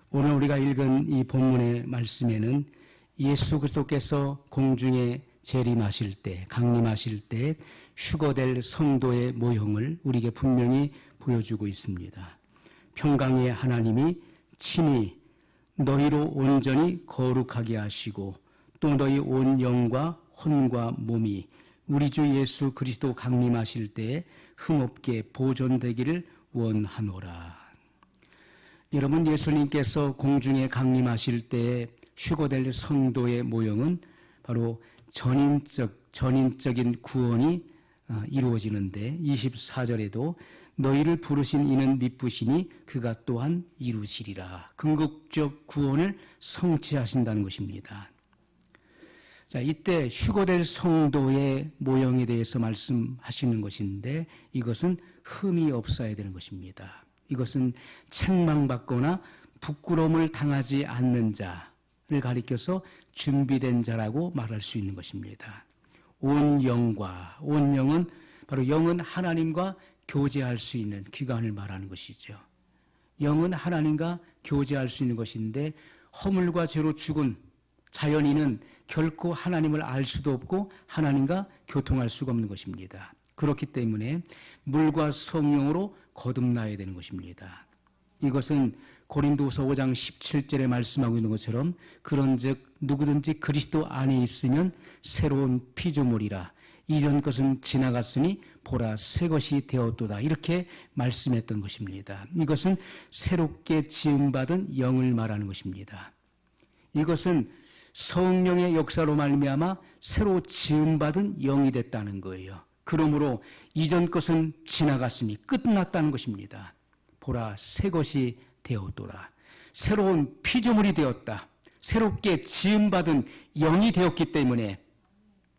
오늘 우리가 읽은 이 본문의 말씀에는 예수 그리스도께서 공중에 재림하실 때, 강림하실 때 휴거될 성도의 모형을 우리에게 분명히 보여주고 있습니다. 평강의 하나님이 친히 너희로 온전히 거룩하게 하시고 또 너희 온 영과 혼과 몸이 우리 주 예수 그리스도 강림하실 때에 흠없게 보존되기를 원하노라. 여러분, 예수님께서 공중에 강림하실 때에 휴거될 성도의 모형은 바로 전인적인 구원이 이루어지는데 24절에도 너희를 부르신 이는 미쁘시니 그가 또한 이루시리라. 궁극적 구원을 성취하신다는 것입니다. 자, 이때 휴거될 성도의 모형에 대해서 말씀하시는 것인데 이것은 흠이 없어야 되는 것입니다. 이것은 책망받거나 부끄러움을 당하지 않는 자를 가리켜서 준비된 자라고 말할 수 있는 것입니다. 온 영은 바로 영은 하나님과 교제할 수 있는 기관을 말하는 것이죠. 영은 하나님과 교제할 수 있는 것인데 허물과 죄로 죽은 자연인은 결코 하나님을 알 수도 없고 하나님과 교통할 수가 없는 것입니다. 그렇기 때문에 물과 성령으로 거듭나야 되는 것입니다. 이것은 고린도후서 5장 17절에 말씀하고 있는 것처럼 그런즉 누구든지 그리스도 안에 있으면 새로운 피조물이라 이전 것은 지나갔으니 보라 새 것이 되었도다 이렇게 말씀했던 것입니다. 이것은 새롭게 지음받은 영을 말하는 것입니다. 이것은 성령의 역사로 말미암아 새로 지음받은 영이 됐다는 거예요. 그러므로 이전 것은 지나갔으니 끝났다는 것입니다. 보라 새 것이 되었도다. 새로운 피조물이 되었다. 새롭게 지음받은 영이 되었기 때문에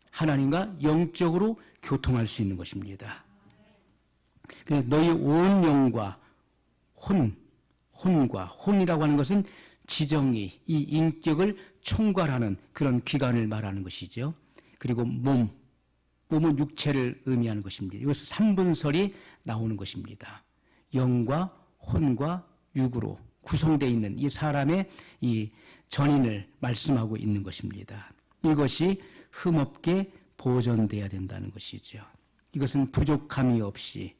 하나님과 영적으로 교통할 수 있는 것입니다. 너희 온 영과 혼이라고 하는 것은 지정의, 이 인격을 총괄하는 그런 기관을 말하는 것이죠. 그리고 몸은 육체를 의미하는 것입니다. 이것은 3분설이 나오는 것입니다. 영과 혼과 육으로 구성되어 있는 이 사람의 이 전인을 말씀하고 있는 것입니다. 이것이 흠없게 보존되어야 된다는 것이죠. 이것은 부족함이 없이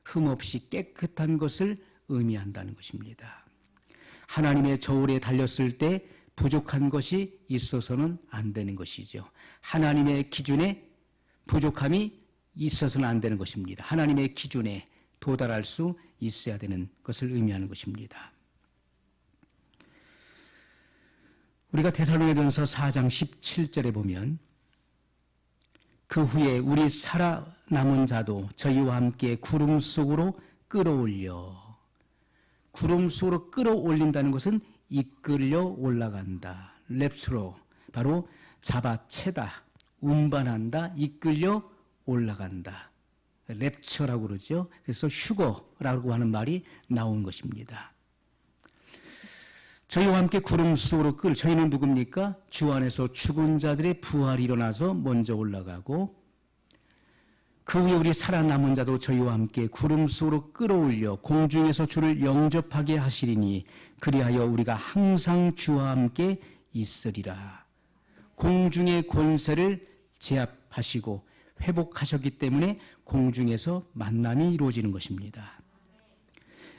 흠없이 깨끗한 것을 의미한다는 것입니다. 하나님의 저울에 달렸을 때 부족한 것이 있어서는 안 되는 것이죠. 하나님의 기준에 부족함이 있어서는 안 되는 것입니다. 하나님의 기준에 도달할 수 있어야 되는 것을 의미하는 것입니다. 우리가 데살로니가전서 4장 17절에 보면 그 후에 우리 살아남은 자도 저희와 함께 구름 속으로 끌어올려. 구름 속으로 끌어올린다는 것은 이끌려 올라간다. 랩스로 바로 잡아채다, 운반한다, 이끌려 올라간다. 랩처라고 그러죠. 그래서 휴거라고 하는 말이 나온 것입니다. 저희와 함께 구름 속으로 저희는 누굽니까? 주 안에서 죽은 자들의 부활이 일어나서 먼저 올라가고 그 후에 우리 살아남은 자도 저희와 함께 구름 속으로 끌어올려 공중에서 주를 영접하게 하시리니 그리하여 우리가 항상 주와 함께 있으리라. 공중의 권세를 제압하시고 회복하셨기 때문에 공중에서 만남이 이루어지는 것입니다.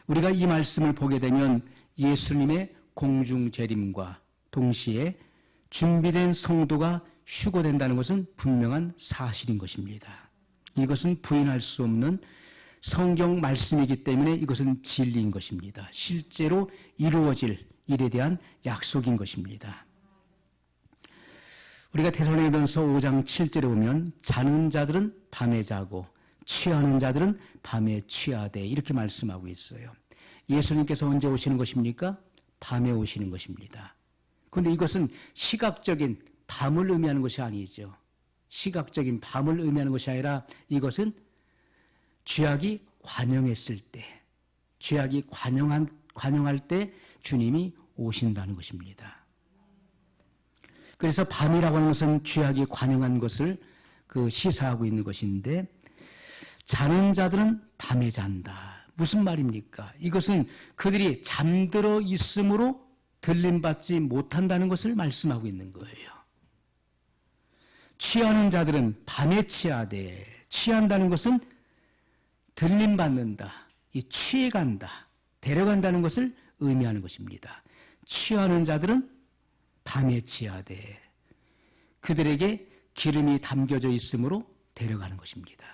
우리가 이 말씀을 보게 되면 예수님의 공중 재림과 동시에 준비된 성도가 휴거된다는 것은 분명한 사실인 것입니다. 이것은 부인할 수 없는 성경 말씀이기 때문에 이것은 진리인 것입니다. 실제로 이루어질 일에 대한 약속인 것입니다. 우리가 데살로니가전서 5장 7절에 보면 자는 자들은 밤에 자고 취하는 자들은 밤에 취하되 이렇게 말씀하고 있어요. 예수님께서 언제 오시는 것입니까? 밤에 오시는 것입니다. 그런데 이것은 시각적인 밤을 의미하는 것이 아니죠. 시각적인 밤을 의미하는 것이 아니라 이것은 죄악이 관영했을 때, 죄악이 관영할 때 주님이 오신다는 것입니다. 그래서 밤이라고 하는 것은 죄악이 관영한 것을 시사하고 있는 것인데 자는 자들은 밤에 잔다. 무슨 말입니까? 이것은 그들이 잠들어 있으므로 들림받지 못한다는 것을 말씀하고 있는 거예요. 취하는 자들은 밤에 취하되, 취한다는 것은 들림받는다, 취해간다, 데려간다는 것을 의미하는 것입니다. 취하는 자들은 밤에 취하되, 그들에게 기름이 담겨져 있으므로 데려가는 것입니다.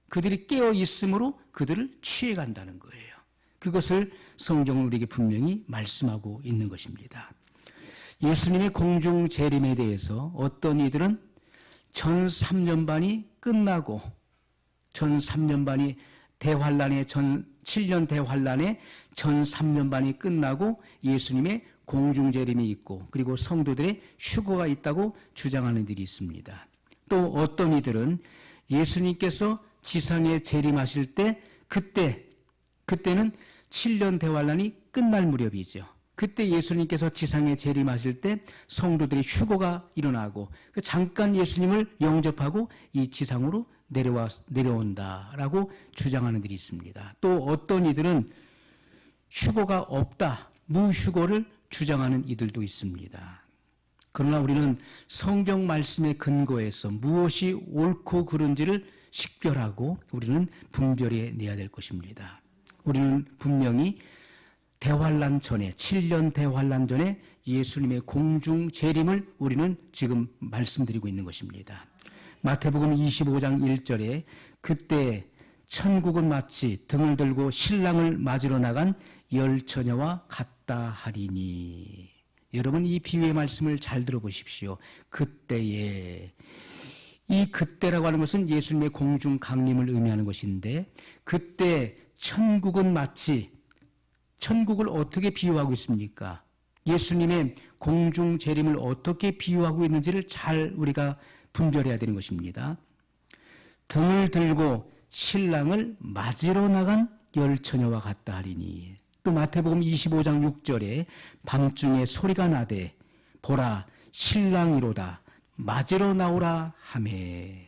그들이 깨어 있으므로 그들을 취해간다는 거예요. 그것을 성경은 우리에게 분명히 말씀하고 있는 것입니다. 예수님의 공중 재림에 대해서 어떤 이들은 전 3년반이 끝나고, 전 3년반이 대환란의 전 7년 대환란의 전 3년반이 끝나고 예수님의 공중 재림이 있고, 그리고 성도들의 휴거가 있다고 주장하는 일이 있습니다. 또 어떤 이들은 예수님께서 지상에 재림하실 때, 그때는 7년 대환란이 끝날 무렵이죠. 그때 예수님께서 지상에 재림하실 때 성도들의 휴거가 일어나고, 잠깐 예수님을 영접하고 이 지상으로 내려온다라고 주장하는 일이 있습니다. 또 어떤 이들은 휴거가 없다, 무휴거를 주장하는 이들도 있습니다. 그러나 우리는 성경 말씀의 근거에서 무엇이 옳고 그른지를 식별하고 우리는 분별해 내야 될 것입니다. 우리는 분명히 대환란 전에, 7년 대환란 전에 예수님의 공중 재림을 우리는 지금 말씀드리고 있는 것입니다. 마태복음 25장 1절에 그때 천국은 마치 등을 들고 신랑을 맞으러 나간 열 처녀와 같다 하리니. 여러분, 이 비유의 말씀을 잘 들어보십시오. 그때에, 이 그때라고 하는 것은 예수님의 공중 강림을 의미하는 것인데, 그때 천국은 마치, 천국을 어떻게 비유하고 있습니까? 예수님의 공중 재림을 어떻게 비유하고 있는지를 잘 우리가 분별해야 되는 것입니다. 등을 들고 신랑을 맞으러 나간 열 처녀와 같다 하리니. 또 마태복음 25장 6절에 밤중에 소리가 나되 보라 신랑이로다 맞으러 나오라 하매.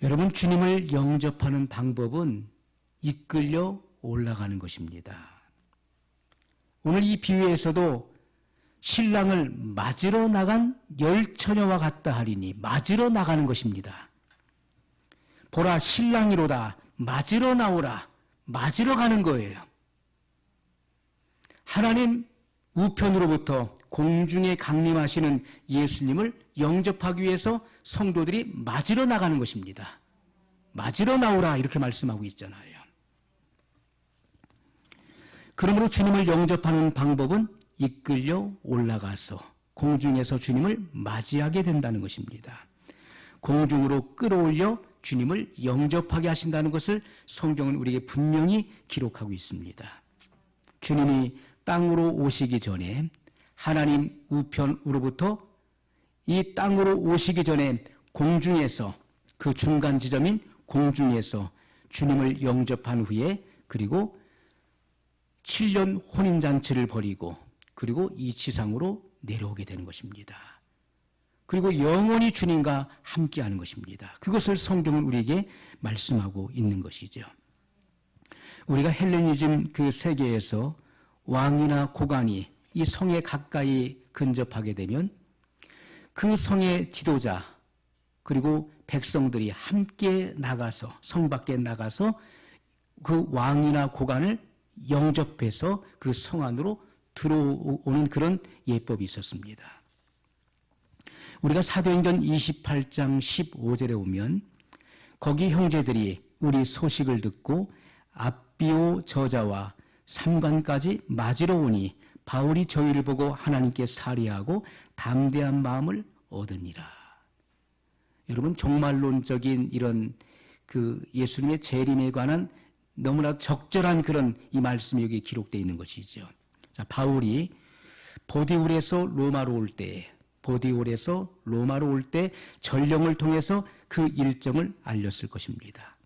여러분, 주님을 영접하는 방법은 이끌려 올라가는 것입니다. 오늘 이 비유에서도 신랑을 맞으러 나간 열 처녀와 같다 하리니, 맞으러 나가는 것입니다. 보라 신랑이로다 맞으러 나오라, 맞으러 가는 거예요. 하나님 우편으로부터 공중에 강림하시는 예수님을 영접하기 위해서 성도들이 맞으러 나가는 것입니다. 맞으러 나오라 이렇게 말씀하고 있잖아요. 그러므로 주님을 영접하는 방법은 이끌려 올라가서 공중에서 주님을 맞이하게 된다는 것입니다. 공중으로 끌어올려 주님을 영접하게 하신다는 것을 성경은 우리에게 분명히 기록하고 있습니다. 주님이 땅으로 오시기 전에, 하나님 우편으로부터 이 땅으로 오시기 전에 공중에서, 그 중간 지점인 공중에서 주님을 영접한 후에, 그리고 7년 혼인잔치를 벌이고, 그리고 이 지상으로 내려오게 되는 것입니다. 그리고 영원히 주님과 함께하는 것입니다. 그것을 성경은 우리에게 말씀하고 있는 것이죠. 우리가 헬레니즘 그 세계에서 왕이나 고관이 이 성에 가까이 근접하게 되면 그 성의 지도자 그리고 백성들이 함께 나가서, 성 밖에 나가서 그 왕이나 고관을 영접해서 그 성 안으로 들어오는 그런 예법이 있었습니다. 우리가 사도행전 28장 15절에 오면 거기 형제들이 우리 소식을 듣고 압비오 저자와 삼관까지 맞으러 오니 바울이 저희를 보고 하나님께 살이하고 담대한 마음을 얻으니라. 여러분, 종말론적인 이런 그 예수님의 재림에 관한 너무나 적절한 그런 이 말씀이 여기 기록되어 있는 것이죠. 자, 바울이 보디올에서 로마로 올 때 전령을 통해서 그 일정을 알렸을 것입니다.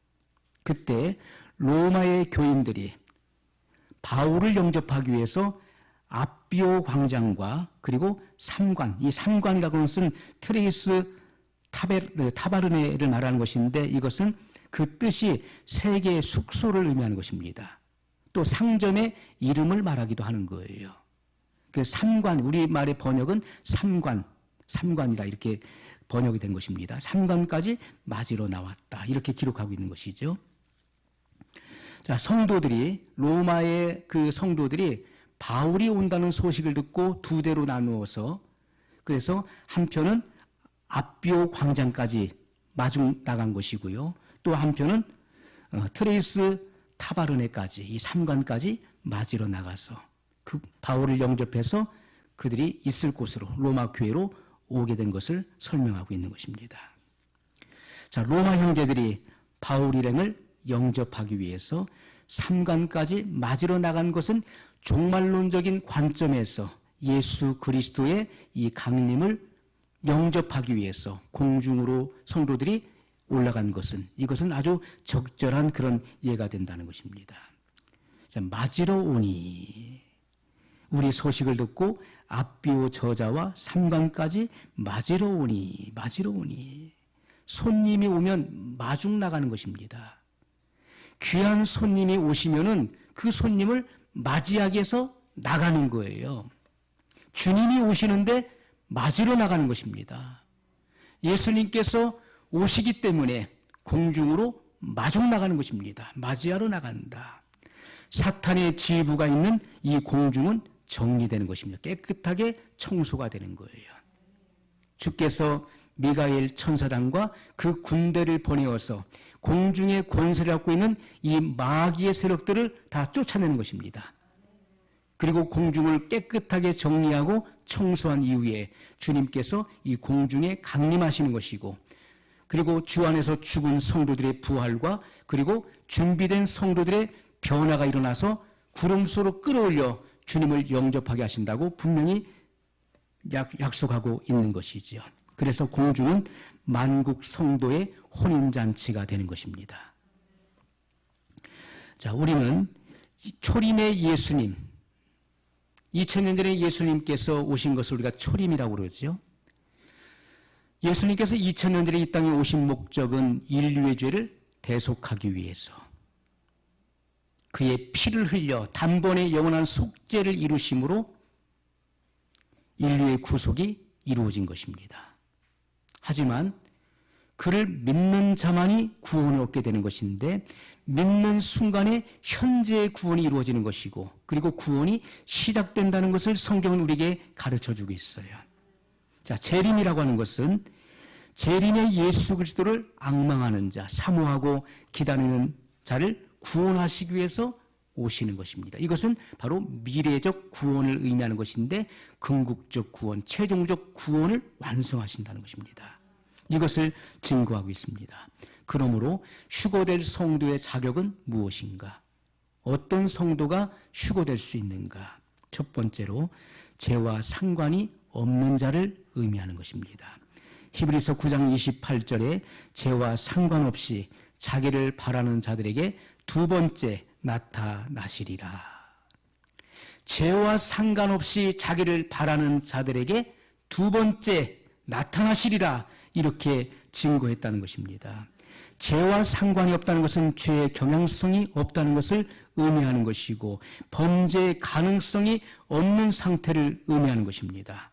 그때 로마의 교인들이 바울을 영접하기 위해서 압비오 광장과 그리고 삼관, 이 삼관이라고 하는 것은 트레이스 타바르네를 말하는 것인데, 이것은 그 뜻이 세계의 숙소를 의미하는 것입니다. 또 상점의 이름을 말하기도 하는 거예요. 그래서 삼관, 우리말의 번역은 삼관이다 이렇게 번역이 된 것입니다. 삼관까지 맞으러 나왔다 이렇게 기록하고 있는 것이죠. 자, 성도들이, 로마의 그 성도들이 바울이 온다는 소식을 듣고 두 대로 나누어서, 그래서 한편은 앞비오 광장까지 마중 나간 것이고요. 또 한편은 트레이스 타바르네까지, 이 삼관까지 맞으러 나가서 그 바울을 영접해서 그들이 있을 곳으로, 로마 교회로 오게 된 것을 설명하고 있는 것입니다. 자, 로마 형제들이 바울 일행을 영접하기 위해서 삼관까지 맞으러 나간 것은 종말론적인 관점에서 예수 그리스도의 이 강림을 영접하기 위해서 공중으로 성도들이 올라간 것은, 이것은 아주 적절한 그런 이해가 된다는 것입니다. 자, 맞으러 오니, 우리 소식을 듣고 앞비오 저자와 삼관까지 맞으러 오니, 손님이 오면 마중 나가는 것입니다. 귀한 손님이 오시면은 그 손님을 맞이하기 위해서 나가는 거예요. 주님이 오시는데 맞으러 나가는 것입니다. 예수님께서 오시기 때문에 공중으로 마중 나가는 것입니다. 맞이하러 나간다. 사탄의 지휘부가 있는 이 공중은 정리되는 것입니다. 깨끗하게 청소가 되는 거예요. 주께서 미가엘 천사단과 그 군대를 보내어서 공중의 권세를 갖고 있는 이 마귀의 세력들을 다 쫓아내는 것입니다. 그리고 공중을 깨끗하게 정리하고 청소한 이후에 주님께서 이 공중에 강림하시는 것이고, 그리고 주 안에서 죽은 성도들의 부활과 그리고 준비된 성도들의 변화가 일어나서 구름소로 끌어올려 주님을 영접하게 하신다고 분명히 약속하고 있는 것이지요. 그래서 공중은 만국 성도의 혼인잔치가 되는 것입니다. 자, 우리는 초림의 예수님, 2000년 전에 예수님께서 오신 것을 우리가 초림이라고 그러죠. 예수님께서 2000년 전에 이 땅에 오신 목적은 인류의 죄를 대속하기 위해서, 그의 피를 흘려 단번에 영원한 속죄를 이루심으로 인류의 구속이 이루어진 것입니다. 하지만 그를 믿는 자만이 구원을 얻게 되는 것인데, 믿는 순간에 현재의 구원이 이루어지는 것이고, 그리고 구원이 시작된다는 것을 성경은 우리에게 가르쳐주고 있어요. 자, 재림이라고 하는 것은 재림의 예수 그리스도를 앙망하는 자, 사모하고 기다리는 자를 구원하시기 위해서 오시는 것입니다. 이것은 바로 미래적 구원을 의미하는 것인데, 궁극적 구원, 최종적 구원을 완성하신다는 것입니다. 이것을 증거하고 있습니다. 그러므로 휴거될 성도의 자격은 무엇인가? 어떤 성도가 휴거될 수 있는가? 첫 번째로 죄와 상관이 없는 자를 의미하는 것입니다. 히브리서 9장 28절에 죄와 상관없이 자기를 바라는 자들에게 두 번째 나타나시리라. 죄와 상관없이 자기를 바라는 자들에게 두 번째 나타나시리라, 이렇게 증거했다는 것입니다. 죄와 상관이 없다는 것은 죄의 경향성이 없다는 것을 의미하는 것이고, 범죄의 가능성이 없는 상태를 의미하는 것입니다.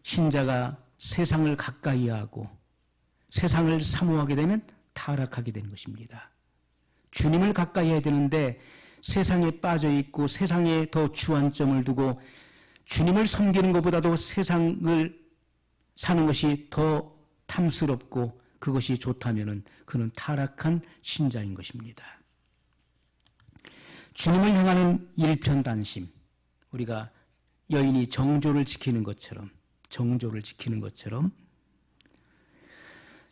신자가 세상을 가까이 하고 세상을 사모하게 되면 타락하게 되는 것입니다. 주님을 가까이 해야 되는데 세상에 빠져 있고 세상에 더 주안점을 두고 주님을 섬기는 것보다도 세상을 사는 것이 더 탐스럽고 그것이 좋다면은 그는 타락한 신자인 것입니다. 주님을 향하는 일편단심, 우리가 여인이 정조를 지키는 것처럼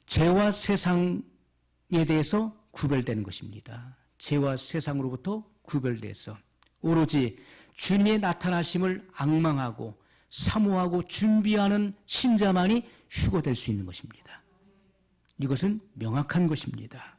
죄와 세상에 대해서 구별되는 것입니다. 죄와 세상으로부터 구별돼서 오로지 주님의 나타나심을 앙망하고 사모하고 준비하는 신자만이 휴거될 수 있는 것입니다. 이것은 명확한 것입니다.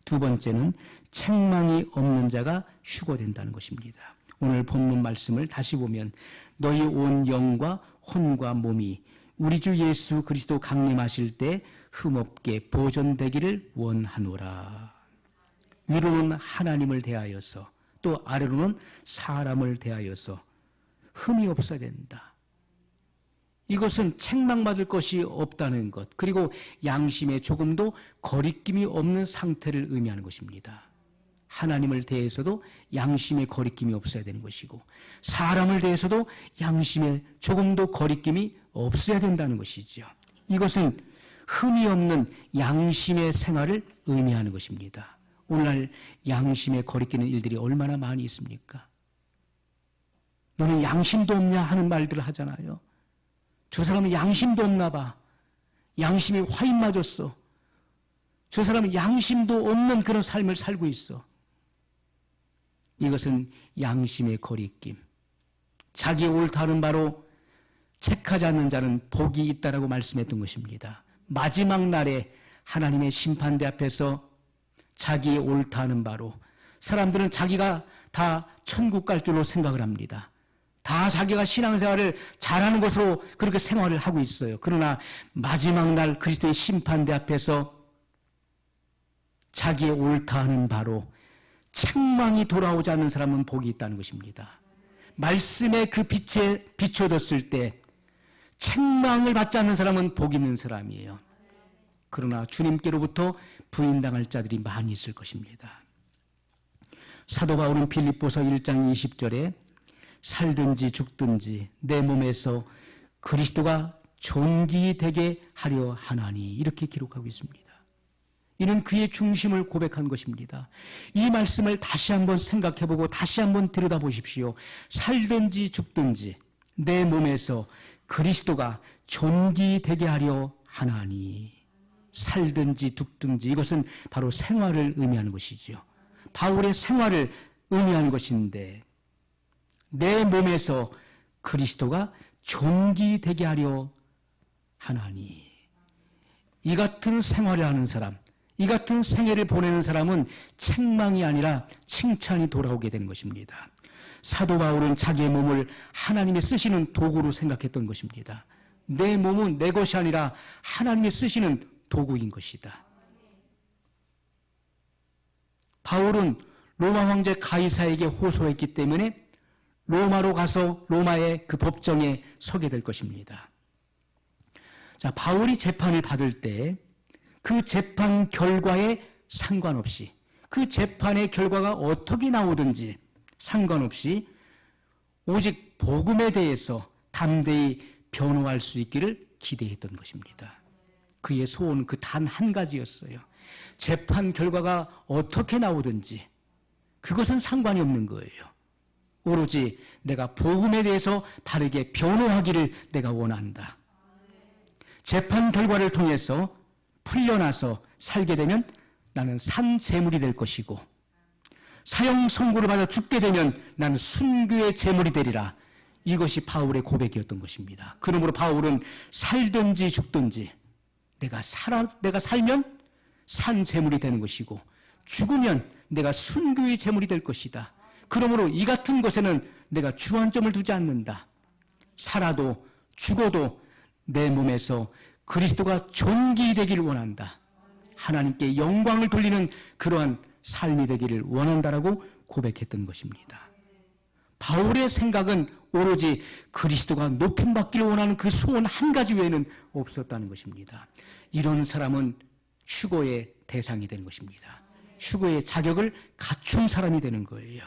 두 번째는 책망이 없는 자가 휴거된다는 것입니다. 오늘 본문 말씀을 다시 보면 너희 온 영과 혼과 몸이 우리 주 예수 그리스도 강림하실 때 흠없게 보존되기를 원하노라. 위로는 하나님을 대하여서 또 아래로는 사람을 대하여서 흠이 없어야 된다. 이것은 책망받을 것이 없다는 것, 그리고 양심에 조금도 거리낌이 없는 상태를 의미하는 것입니다. 하나님을 대해서도 양심에 거리낌이 없어야 되는 것이고, 사람을 대해서도 양심에 조금도 거리낌이 없어야 된다는 것이죠. 이것은 흠이 없는 양심의 생활을 의미하는 것입니다. 오늘날 양심에 거리끼는 일들이 얼마나 많이 있습니까? 너는 양심도 없냐 하는 말들을 하잖아요. 저 사람은 양심도 없나 봐. 양심이 화인 맞았어. 저 사람은 양심도 없는 그런 삶을 살고 있어. 이것은 양심의 거리낌. 자기의 옳다는 바로 책하지 않는 자는 복이 있다라고 말씀했던 것입니다. 마지막 날에 하나님의 심판대 앞에서 자기의 옳다는 바로, 사람들은 자기가 다 천국 갈 줄로 생각을 합니다. 다 자기가 신앙생활을 잘하는 것으로 그렇게 생활을 하고 있어요. 그러나 마지막 날 그리스도의 심판대 앞에서 자기의 옳다는 바로 책망이 돌아오지 않는 사람은 복이 있다는 것입니다. 말씀의 그 빛에 비춰졌을 때 책망을 받지 않는 사람은 복 있는 사람이에요. 그러나 주님께로부터 부인당할 자들이 많이 있을 것입니다. 사도 바울은 빌립보서 1장 20절에 살든지 죽든지 내 몸에서 그리스도가 존귀되게 하려 하나니, 이렇게 기록하고 있습니다. 이는 그의 중심을 고백한 것입니다. 이 말씀을 다시 한번 생각해보고 다시 한번 들여다보십시오. 살든지 죽든지 내 몸에서 그리스도가 존귀되게 하려 하나니. 살든지 죽든지, 이것은 바로 생활을 의미하는 것이죠. 바울의 생활을 의미하는 것인데, 내 몸에서 그리스도가 존귀되게 하려 하나니. 이 같은 생활을 하는 사람, 이 같은 생애를 보내는 사람은 책망이 아니라 칭찬이 돌아오게 되는 것입니다. 사도 바울은 자기의 몸을 하나님이 쓰시는 도구로 생각했던 것입니다. 내 몸은 내 것이 아니라 하나님이 쓰시는 도구인 것이다. 바울은 로마 황제 가이사에게 호소했기 때문에 로마로 가서 로마의 그 법정에 서게 될 것입니다. 자, 바울이 재판을 받을 때 그 재판 결과에 상관없이, 그 재판의 결과가 어떻게 나오든지 상관없이 오직 복음에 대해서 담대히 변호할 수 있기를 기대했던 것입니다. 그의 소원 그 단 한 가지였어요. 재판 결과가 어떻게 나오든지 그것은 상관이 없는 거예요. 오로지 내가 복음에 대해서 바르게 변호하기를 내가 원한다. 재판 결과를 통해서 풀려나서 살게 되면 나는 산 제물이 될 것이고, 사형 선고를 받아 죽게 되면 나는 순교의 제물이 되리라. 이것이 바울의 고백이었던 것입니다. 그러므로 바울은 살든지 죽든지 내가 살면 산 제물이 되는 것이고, 죽으면 내가 순교의 제물이 될 것이다. 그러므로 이 같은 것에는 내가 주안점을 두지 않는다. 살아도 죽어도 내 몸에서 그리스도가 존귀되기를 원한다. 하나님께 영광을 돌리는 그러한 삶이 되기를 원한다라고 고백했던 것입니다. 바울의 생각은 오로지 그리스도가 높임받기를 원하는 그 소원 한 가지 외에는 없었다는 것입니다. 이런 사람은 휴거의 대상이 되는 것입니다. 휴거의 자격을 갖춘 사람이 되는 거예요.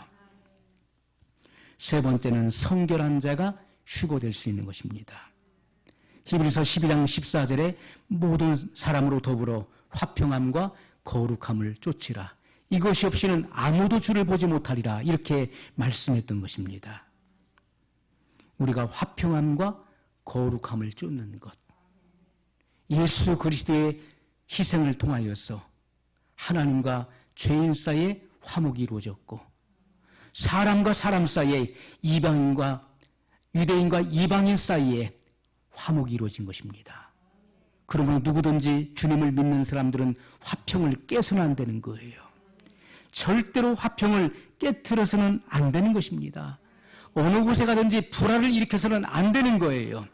세 번째는 성결한 자가 휴거될 수 있는 것입니다. 히브리서 12장 14절에 모든 사람으로 더불어 화평함과 거룩함을 쫓으라. 이것이 없이는 아무도 주를 보지 못하리라. 이렇게 말씀했던 것입니다. 우리가 화평함과 거룩함을 쫓는 것. 예수 그리스도의 희생을 통하여서 하나님과 죄인 사이에 화목이 이루어졌고, 사람과 사람 사이에, 이방인과 유대인과 이방인 사이에 화목이 이루어진 것입니다. 그러므로 누구든지 주님을 믿는 사람들은 화평을 깨서는 안 되는 거예요. 절대로 화평을 깨트려서는 안 되는 것입니다. 어느 곳에 가든지 불화를 일으켜서는 안 되는 거예요.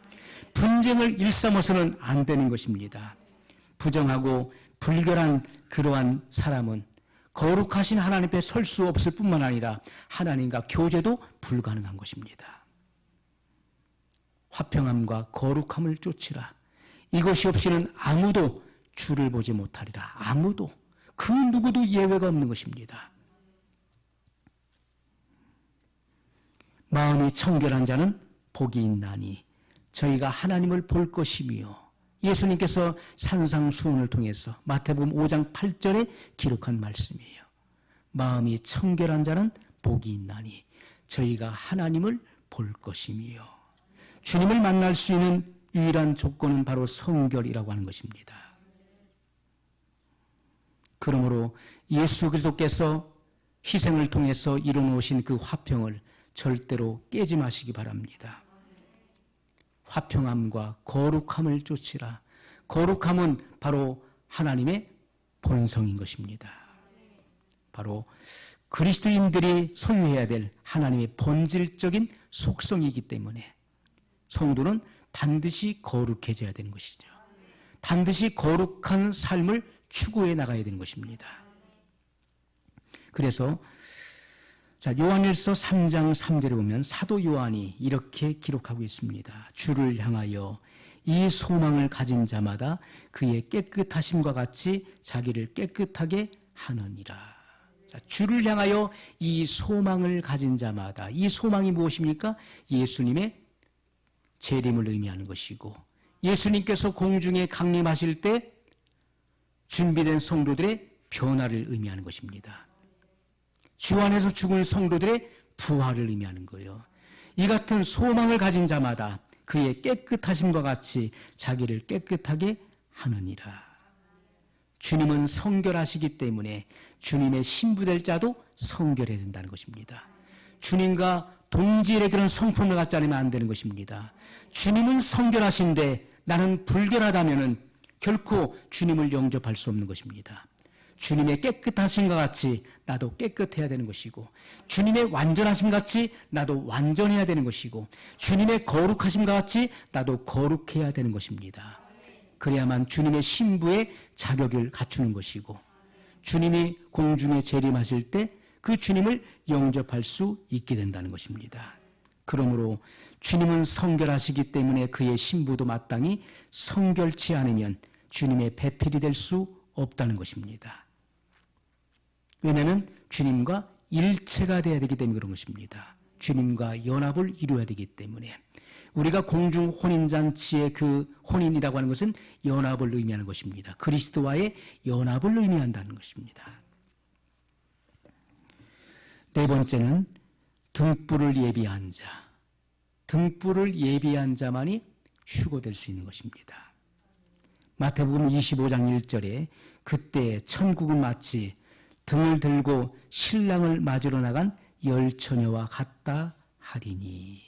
분쟁을 일삼아서는 안 되는 것입니다. 부정하고 불결한 그러한 사람은 거룩하신 하나님 앞에 설 수 없을 뿐만 아니라 하나님과 교제도 불가능한 것입니다. 화평함과 거룩함을 쫓으라. 이것이 없이는 아무도 주를 보지 못하리라. 아무도, 그 누구도 예외가 없는 것입니다. 마음이 청결한 자는 복이 있나니 저희가 하나님을 볼 것이며, 예수님께서 산상수훈을 통해서 마태복음 5장 8절에 기록한 말씀이에요. 마음이 청결한 자는 복이 있나니 저희가 하나님을 볼 것이며, 주님을 만날 수 있는 유일한 조건은 바로 성결이라고 하는 것입니다. 그러므로 예수 그리스도께서 희생을 통해서 이루어놓으신 그 화평을 절대로 깨지 마시기 바랍니다. 화평함과 거룩함을 쫓으라. 거룩함은 바로 하나님의 본성인 것입니다. 바로 그리스도인들이 소유해야 될 하나님의 본질적인 속성이기 때문에 성도는 반드시 거룩해져야 되는 것이죠. 반드시 거룩한 삶을 추구해 나가야 되는 것입니다. 그래서 요한일서 3장 3절에 보면 사도 요한이 이렇게 기록하고 있습니다. 주를 향하여 이 소망을 가진 자마다 그의 깨끗하심과 같이 자기를 깨끗하게 하느니라. 주를 향하여 이 소망을 가진 자마다, 이 소망이 무엇입니까? 예수님의 재림을 의미하는 것이고, 예수님께서 공중에 강림하실 때 준비된 성도들의 변화를 의미하는 것입니다. 주 안에서 죽은 성도들의 부활을 의미하는 거예요. 이 같은 소망을 가진 자마다 그의 깨끗하심과 같이 자기를 깨끗하게 하느니라. 주님은 성결하시기 때문에 주님의 신부될 자도 성결해야 된다는 것입니다. 주님과 동질의 그런 성품을 갖지 않으면 안 되는 것입니다. 주님은 성결하신데 나는 불결하다면 결코 주님을 영접할 수 없는 것입니다. 주님의 깨끗하심과 같이 나도 깨끗해야 되는 것이고, 주님의 완전하심 같이 나도 완전해야 되는 것이고, 주님의 거룩하심과 같이 나도 거룩해야 되는 것입니다. 그래야만 주님의 신부의 자격을 갖추는 것이고, 주님이 공중에 재림하실 때 그 주님을 영접할 수 있게 된다는 것입니다. 그러므로 주님은 성결하시기 때문에 그의 신부도 마땅히 성결치 않으면 주님의 배필이 될 수 없다는 것입니다. 왜냐하면 주님과 일체가 되어야 되기 때문에 그런 것입니다. 주님과 연합을 이루어야 되기 때문에. 우리가 공중 혼인잔치의 그 혼인이라고 하는 것은 연합을 의미하는 것입니다. 그리스도와의 연합을 의미한다는 것입니다. 네 번째는 등불을 예비한 자. 등불을 예비한 자만이 휴거될 수 있는 것입니다. 마태복음 25장 1절에 그때 천국은 마치 등을 들고 신랑을 맞으러 나간 열처녀와 같다 하리니.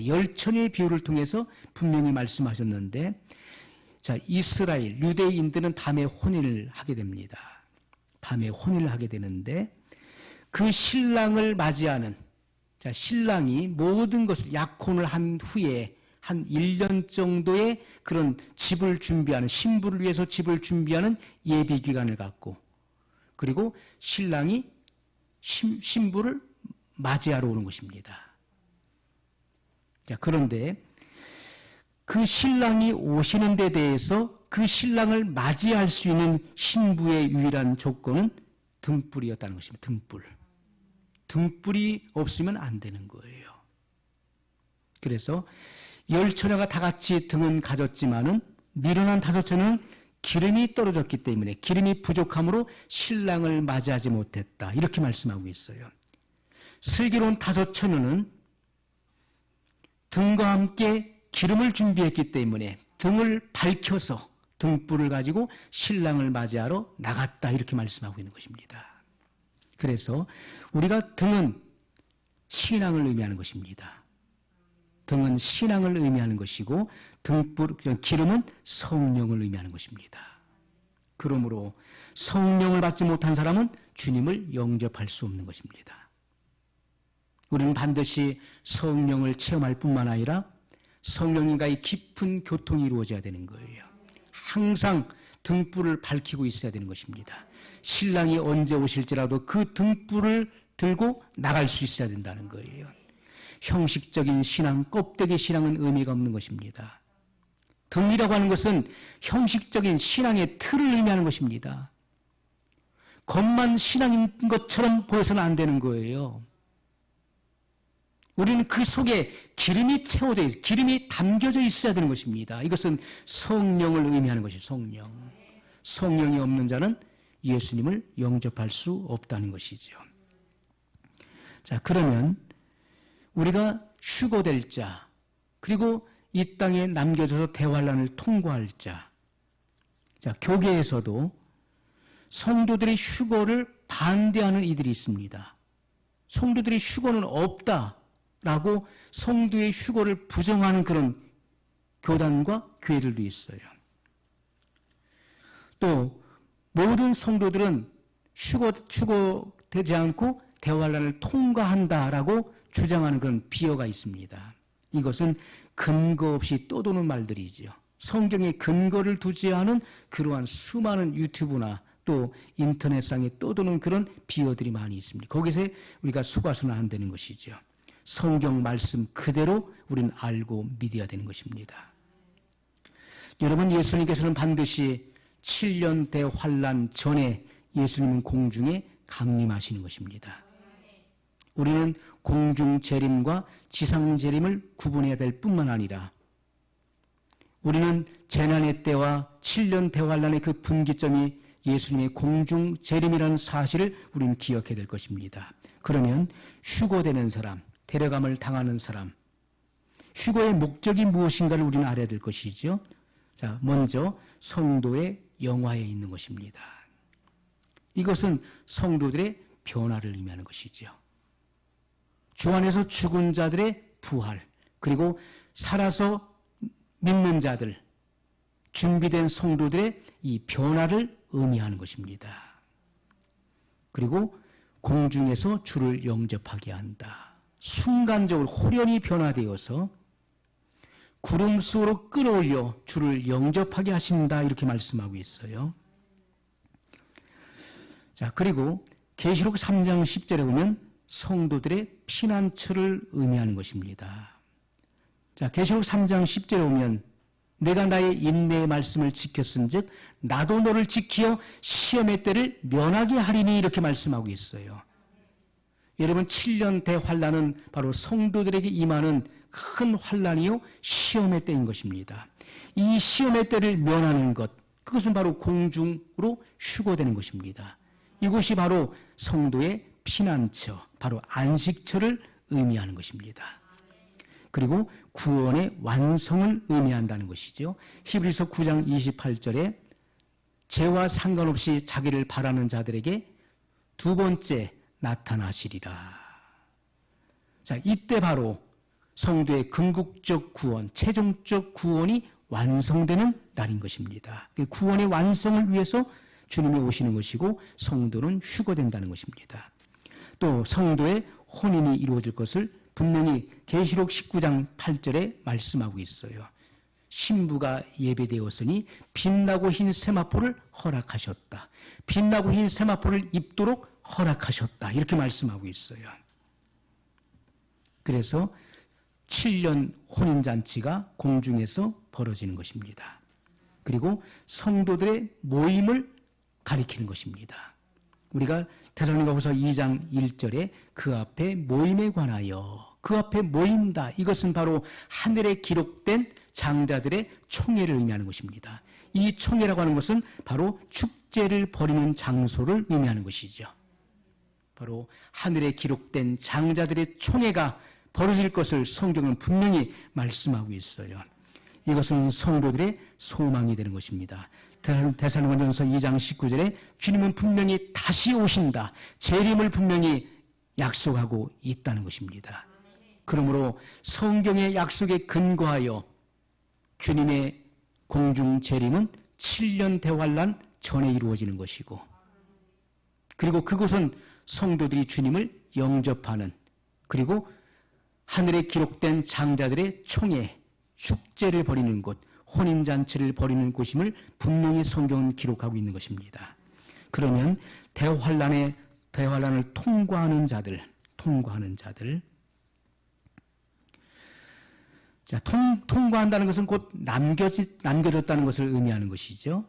열처녀의 비유를 통해서 분명히 말씀하셨는데, 이스라엘 유대인들은 밤에 혼인을 하게 됩니다. 밤에 혼인을 하게 되는데 그 신랑을 맞이하는, 신랑이 모든 것을 약혼을 한 후에 한 1년 정도의 그런 집을 준비하는, 신부를 위해서 집을 준비하는 예비 기간을 갖고, 그리고 신랑이 신부를 맞이하러 오는 것입니다. 그런데 그 신랑이 오시는 데 대해서 그 신랑을 맞이할 수 있는 신부의 유일한 조건은 등불이었다는 것입니다. 등불이 없으면 안 되는 거예요. 그래서 열처녀가 다 같이 등은 가졌지만은 미련한 다섯 처녀는 기름이 떨어졌기 때문에, 기름이 부족함으로 신랑을 맞이하지 못했다, 이렇게 말씀하고 있어요. 슬기로운 다섯 처녀는 등과 함께 기름을 준비했기 때문에 등을 밝혀서 등불을 가지고 신랑을 맞이하러 나갔다, 이렇게 말씀하고 있는 것입니다. 그래서 우리가 등은 신앙을 의미하는 것입니다. 등은 신앙을 의미하는 것이고, 기름은 성령을 의미하는 것입니다. 그러므로 성령을 받지 못한 사람은 주님을 영접할 수 없는 것입니다. 우리는 반드시 성령을 체험할 뿐만 아니라 성령님과의 깊은 교통이 이루어져야 되는 거예요. 항상 등불을 밝히고 있어야 되는 것입니다. 신랑이 언제 오실지라도 그 등불을 들고 나갈 수 있어야 된다는 거예요. 형식적인 신앙, 껍데기 신앙은 의미가 없는 것입니다. 등이라고 하는 것은 형식적인 신앙의 틀을 의미하는 것입니다. 겉만 신앙인 것처럼 보여서는 안 되는 거예요. 우리는 그 속에 기름이 채워져 있어요. 기름이 담겨져 있어야 되는 것입니다. 이것은 성령을 의미하는 것이에요. 성령. 성령이 없는 자는 예수님을 영접할 수 없다는 것이죠. 자, 그러면 우리가 휴거될 자, 그리고 이 땅에 남겨져서 대환란을 통과할 자. 자, 교계에서도 성도들의 휴거를 반대하는 이들이 있습니다. 성도들의 휴거는 없다라고 성도의 휴거를 부정하는 그런 교단과 교회들도 있어요. 또 모든 성도들은 휴거되지 않고 대환란을 통과한다라고 주장하는 그런 비어가 있습니다. 이것은 근거 없이 떠도는 말들이지요. 성경에 근거를 두지 않은 그러한 수많은 유튜브나 또 인터넷상에 떠도는 그런 비어들이 많이 있습니다. 거기서 우리가 속아서는 안 되는 것이죠. 성경 말씀 그대로 우리는 알고 믿어야 되는 것입니다. 여러분, 예수님께서는 반드시 7년 대환란 전에 예수님은 공중에 강림하시는 것입니다. 우리는 공중 재림과 지상 재림을 구분해야 될 뿐만 아니라 우리는 재난의 때와 7년 대환란의 그 분기점이 예수님의 공중 재림이라는 사실을 우리는 기억해야 될 것입니다. 그러면 휴거되는 사람, 데려감을 당하는 사람, 휴거의 목적이 무엇인가를 우리는 알아야 될 것이죠. 자, 먼저 성도의 영화에 있는 것입니다. 이것은 성도들의 변화를 의미하는 것이죠. 주 안에서 죽은 자들의 부활, 그리고 살아서 믿는 자들, 준비된 성도들의 이 변화를 의미하는 것입니다. 그리고 공중에서 주를 영접하게 한다. 순간적으로 호련히 변화되어서 구름 속으로 끌어올려 주를 영접하게 하신다, 이렇게 말씀하고 있어요. 자, 그리고 계시록 3장 10절에 보면 성도들의 피난처를 의미하는 것입니다. 자, 계시록 3장 10절에 보면 내가 나의 인내의 말씀을 지켰은즉 나도 너를 지키어 시험의 때를 면하게 하리니, 이렇게 말씀하고 있어요. 여러분, 7년 대환란은 바로 성도들에게 임하는 큰 환란이요 시험의 때인 것입니다. 이 시험의 때를 면하는 것, 그것은 바로 공중으로 휴거되는 것입니다. 이곳이 바로 성도의 피난처, 바로 안식처를 의미하는 것입니다. 그리고 구원의 완성을 의미한다는 것이죠. 히브리서 9장 28절에 죄와 상관없이 자기를 바라는 자들에게 두 번째 나타나시리라. 자, 이때 바로 성도의 궁극적 구원, 최종적 구원이 완성되는 날인 것입니다. 구원의 완성을 위해서 주님이 오시는 것이고 성도는 휴거된다는 것입니다. 또 성도의 혼인이 이루어질 것을 분명히 계시록 19장 8절에 말씀하고 있어요. 신부가 예배되었으니 빛나고 흰 세마포를 허락하셨다. 빛나고 흰 세마포를 입도록 허락하셨다. 이렇게 말씀하고 있어요. 그래서 7년 혼인잔치가 공중에서 벌어지는 것입니다. 그리고 성도들의 모임을 가리키는 것입니다. 우리가 데살로니가후서 2장 1절에 그 앞에 모임에 관하여, 그 앞에 모인다, 이것은 바로 하늘에 기록된 장자들의 총회를 의미하는 것입니다. 이 총회라고 하는 것은 바로 축제를 벌이는 장소를 의미하는 것이죠. 바로 하늘에 기록된 장자들의 총회가 벌어질 것을 성경은 분명히 말씀하고 있어요. 이것은 성도들의 소망이 되는 것입니다. 데살로니가전서 2장 19절에 주님은 분명히 다시 오신다, 재림을 분명히 약속하고 있다는 것입니다. 그러므로 성경의 약속에 근거하여 주님의 공중 재림은 7년 대환란 전에 이루어지는 것이고, 그리고 그곳은 성도들이 주님을 영접하는, 그리고 하늘에 기록된 장자들의 총회, 축제를 벌이는 곳, 혼인잔치를 벌이는 곳임을 분명히 성경은 기록하고 있는 것입니다. 그러면 대환란을 통과하는 자들. 자, 통과한다는 것은 곧 남겨졌다는 것을 의미하는 것이죠.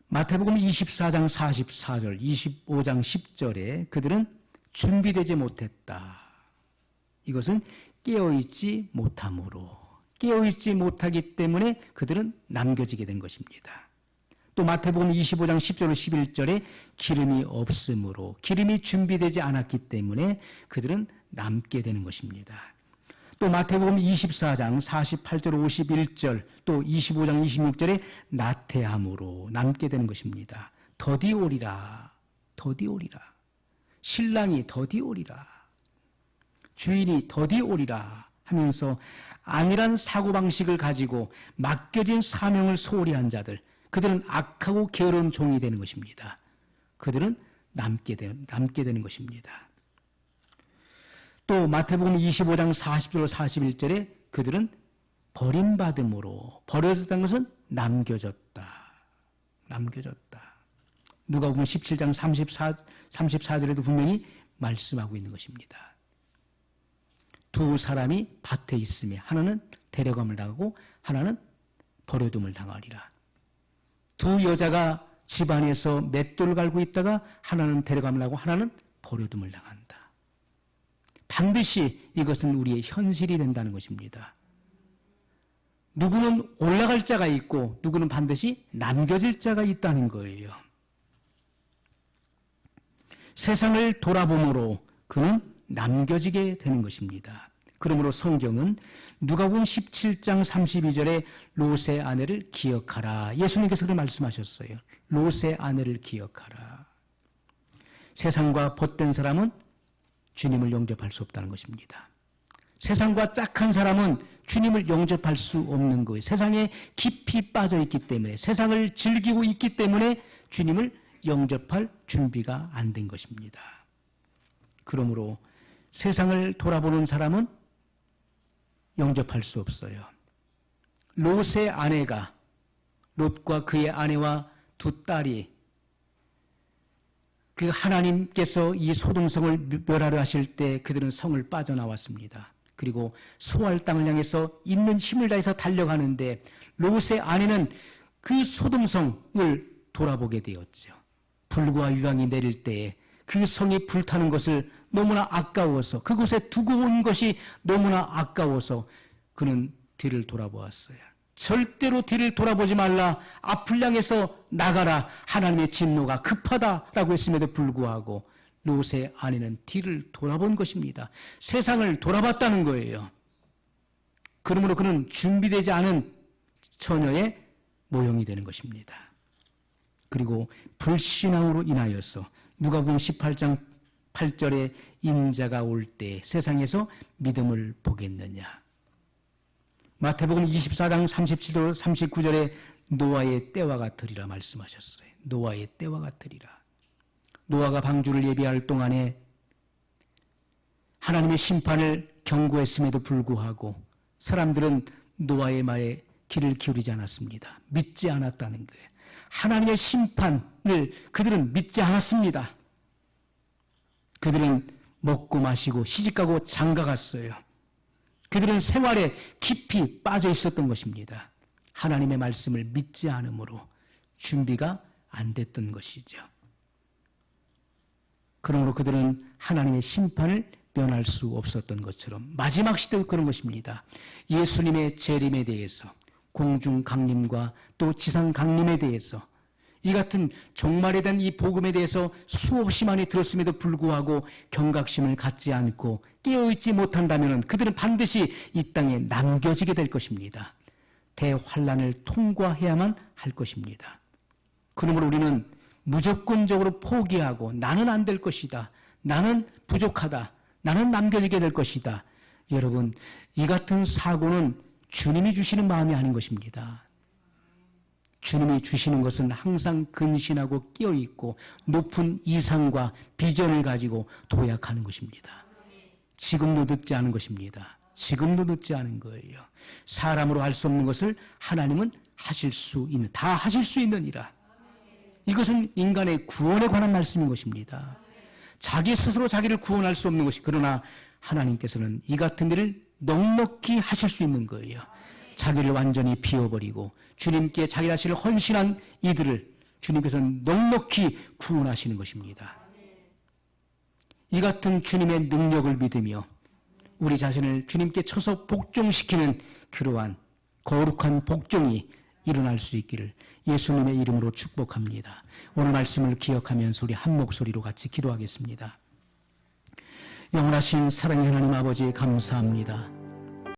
마태복음 24장 44절, 25장 10절에 그들은 준비되지 못했다. 이것은 깨어있지 못하기 때문에 그들은 남겨지게 된 것입니다. 또 마태복음 25장 10절 11절에 기름이 없으므로, 기름이 준비되지 않았기 때문에 그들은 남게 되는 것입니다. 또 마태복음 24장 48절 51절 또 25장 26절에 나태함으로 남게 되는 것입니다. 더디 오리라. 신랑이 더디 오리라. 주인이 더디 오리라 하면서 아니란 사고방식을 가지고 맡겨진 사명을 소홀히 한 자들, 그들은 악하고 게으른 종이 되는 것입니다. 그들은 남게 되는 것입니다. 또 마태복음 25장 40절 41절에 그들은 버림받음으로, 버려졌다는 것은 남겨졌다. 누가복음 17장 34절에도 분명히 말씀하고 있는 것입니다. 두 사람이 밭에 있으며 하나는 데려감을 당하고 하나는 버려둠을 당하리라. 두 여자가 집안에서 맷돌을 갈고 있다가 하나는 데려감을 하고 하나는 버려둠을 당한다. 반드시 이것은 우리의 현실이 된다는 것입니다. 누구는 올라갈 자가 있고 누구는 반드시 남겨질 자가 있다는 거예요. 세상을 돌아봄으로 그는 남겨지게 되는 것입니다. 그러므로 성경은 누가복음 17장 32절에 롯의 아내를 기억하라. 예수님께서 그렇게 말씀하셨어요. 롯의 아내를 기억하라. 세상과 벗된 사람은 주님을 영접할 수 없다는 것입니다. 세상과 짝한 사람은 주님을 영접할 수 없는 거예요. 세상에 깊이 빠져 있기 때문에, 세상을 즐기고 있기 때문에 주님을 영접할 준비가 안 된 것입니다. 그러므로 세상을 돌아보는 사람은 영접할 수 없어요. 롯의 아내가, 롯과 그의 아내와 두 딸이 그 하나님께서 이 소돔성을 멸하려 하실 때 그들은 성을 빠져나왔습니다. 그리고 수알 땅을 향해서 있는 힘을 다해서 달려가는데 롯의 아내는 그 소돔성을 돌아보게 되었죠. 불과 유황이 내릴 때에 그 성이 불타는 것을 너무나 아까워서, 그곳에 두고 온 것이 너무나 아까워서 그는 뒤를 돌아보았어요. 절대로 뒤를 돌아보지 말라. 앞을 향해서 나가라. 하나님의 진노가 급하다라고 했음에도 불구하고 롯의 아내는 뒤를 돌아본 것입니다. 세상을 돌아봤다는 거예요. 그러므로 그는 준비되지 않은 처녀의 모형이 되는 것입니다. 그리고 불신앙으로 인하여서 누가복음 18장 8절에 인자가 올 때 세상에서 믿음을 보겠느냐. 마태복음 24장 37절 39절에 노아의 때와 같으리라 말씀하셨어요. 노아의 때와 같으리라. 노아가 방주를 예비할 동안에 하나님의 심판을 경고했음에도 불구하고 사람들은 노아의 말에 귀를 기울이지 않았습니다. 믿지 않았다는 거예요. 하나님의 심판을 그들은 믿지 않았습니다. 그들은 먹고 마시고 시집가고 장가갔어요. 그들은 생활에 깊이 빠져 있었던 것입니다. 하나님의 말씀을 믿지 않으므로 준비가 안 됐던 것이죠. 그러므로 그들은 하나님의 심판을 면할 수 없었던 것처럼 마지막 시대도 그런 것입니다. 예수님의 재림에 대해서, 공중 강림과 또 지상 강림에 대해서, 이 같은 종말에 대한 이 복음에 대해서 수없이 많이 들었음에도 불구하고 경각심을 갖지 않고 깨어있지 못한다면 그들은 반드시 이 땅에 남겨지게 될 것입니다. 대환란을 통과해야만 할 것입니다. 그러므로 우리는 무조건적으로 포기하고 나는 안 될 것이다, 나는 부족하다, 나는 남겨지게 될 것이다. 여러분, 이 같은 사고는 주님이 주시는 마음이 아닌 것입니다. 주님이 주시는 것은 항상 근신하고 깨어있고 높은 이상과 비전을 가지고 도약하는 것입니다. 지금도 늦지 않은 것입니다. 지금도 늦지 않은 거예요. 사람으로 할 수 없는 것을 하나님은 하실 수 있는, 다 하실 수 있느니라. 이것은 인간의 구원에 관한 말씀인 것입니다. 자기 스스로 자기를 구원할 수 없는 것이, 그러나 하나님께서는 이 같은 일을 넉넉히 하실 수 있는 거예요. 자기를 완전히 비워버리고 주님께 자기 자신을 헌신한 이들을 주님께서는 넉넉히 구원하시는 것입니다. 이 같은 주님의 능력을 믿으며 우리 자신을 주님께 쳐서 복종시키는 그러한 거룩한 복종이 일어날 수 있기를 예수님의 이름으로 축복합니다. 오늘 말씀을 기억하면서 우리 한 목소리로 같이 기도하겠습니다. 영원하신 사랑의 하나님 아버지, 감사합니다.